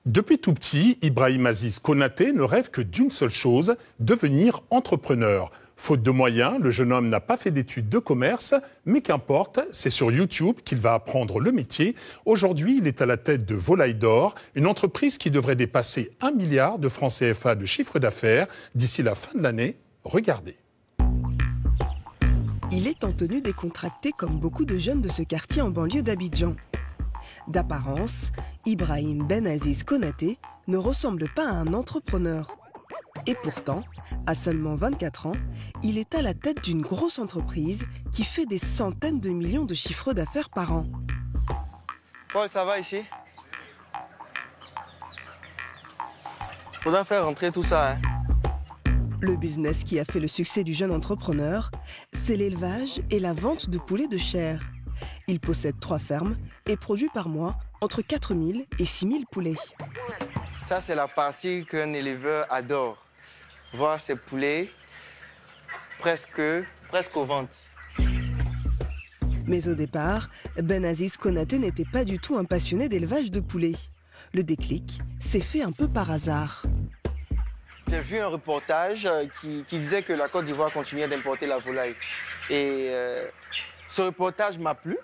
Depuis tout petit, Ibrahim Aziz Konaté ne rêve que d'une seule chose, devenir entrepreneur. Faute de moyens, le jeune homme n'a pas fait d'études de commerce, mais qu'importe, c'est sur YouTube qu'il va apprendre le métier. Aujourd'hui, il est à la tête de Volaille d'Or, une entreprise qui devrait dépasser 1 milliard de francs CFA de chiffre d'affaires d'ici la fin de l'année. Regardez. Il est en tenue décontractée comme beaucoup de jeunes de ce quartier en banlieue d'Abidjan. D'apparence, Ibrahim Ben Aziz Konaté ne ressemble pas à un entrepreneur. Et pourtant, à seulement 24 ans, il est à la tête d'une grosse entreprise qui fait des centaines de millions de chiffres d'affaires par an. Paul, ça va ici? Faudra faire rentrer tout ça, hein? Le business qui a fait le succès du jeune entrepreneur, c'est l'élevage et la vente de poulets de chair. Il possède 3 fermes et produit par mois entre 4 000 et 6 000 poulets. Ça, c'est la partie qu'un éleveur adore. Voir ses poulets presque aux ventes. Mais au départ, Ben Aziz Konaté n'était pas du tout un passionné d'élevage de poulets. Le déclic s'est fait un peu par hasard. J'ai vu un reportage qui disait que la Côte d'Ivoire continuait d'importer la volaille. Et ce reportage m'a plu.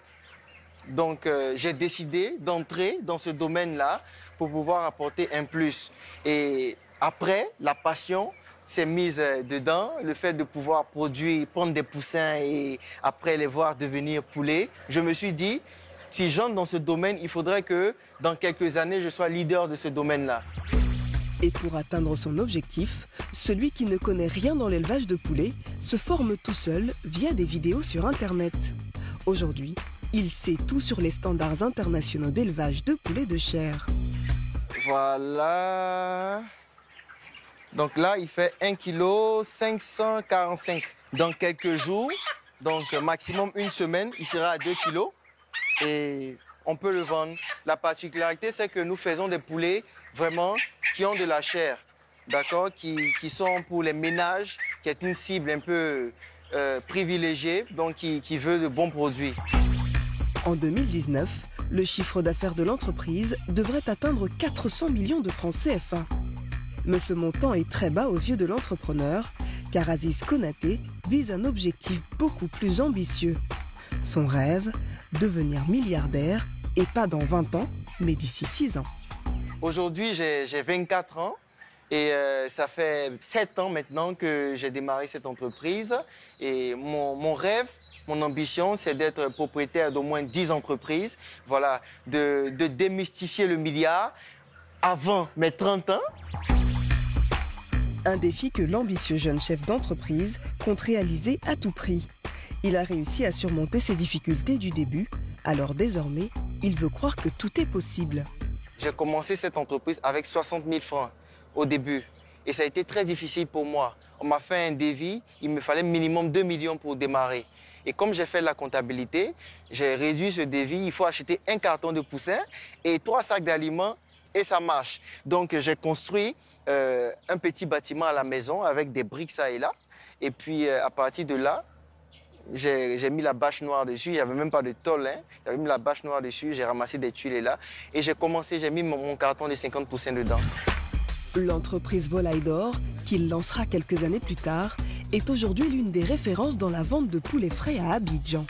Donc j'ai décidé d'entrer dans ce domaine-là pour pouvoir apporter un plus. Et après, la passion s'est mise dedans, le fait de pouvoir produire, prendre des poussins et après les voir devenir poulets. Je me suis dit, si j'entre dans ce domaine, il faudrait que dans quelques années, je sois leader de ce domaine-là. Et pour atteindre son objectif, celui qui ne connaît rien dans l'élevage de poulets se forme tout seul via des vidéos sur Internet. Aujourd'hui, il sait tout sur les standards internationaux d'élevage de poulets de chair. Voilà. Donc là, il fait 1,545 kg. Dans quelques jours, donc maximum une semaine, il sera à 2 kg. Et on peut le vendre. La particularité, c'est que nous faisons des poulets vraiment qui ont de la chair, d'accord, qui sont pour les ménages, qui est une cible un peu privilégiée, donc qui veut de bons produits. En 2019, le chiffre d'affaires de l'entreprise devrait atteindre 400 millions de francs CFA. Mais ce montant est très bas aux yeux de l'entrepreneur, car Aziz Konaté vise un objectif beaucoup plus ambitieux. Son rêve, devenir milliardaire, et pas dans 20 ans, mais d'ici 6 ans. Aujourd'hui, j'ai 24 ans et ça fait 7 ans maintenant que j'ai démarré cette entreprise. Et mon rêve, mon ambition, c'est d'être propriétaire d'au moins 10 entreprises. Voilà, de démystifier le milliard avant mes 30 ans. Un défi que l'ambitieux jeune chef d'entreprise compte réaliser à tout prix. Il a réussi à surmonter ses difficultés du début, alors désormais, il veut croire que tout est possible. J'ai commencé cette entreprise avec 60 000 francs au début. Et ça a été très difficile pour moi. On m'a fait un devis, il me fallait minimum 2 millions pour démarrer. Et comme j'ai fait la comptabilité, j'ai réduit ce devis. Il faut acheter un carton de poussins et 3 sacs d'aliments et ça marche. Donc j'ai construit un petit bâtiment à la maison avec des briques ça et là. Et puis à partir de là, j'ai mis la bâche noire dessus, il n'y avait même pas de tôle, hein. J'avais mis la bâche noire dessus, j'ai ramassé des tuiles là et j'ai mis mon carton de 50 poussins dedans. L'entreprise Volaille d'Or, qu'il lancera quelques années plus tard, est aujourd'hui l'une des références dans la vente de poulets frais à Abidjan.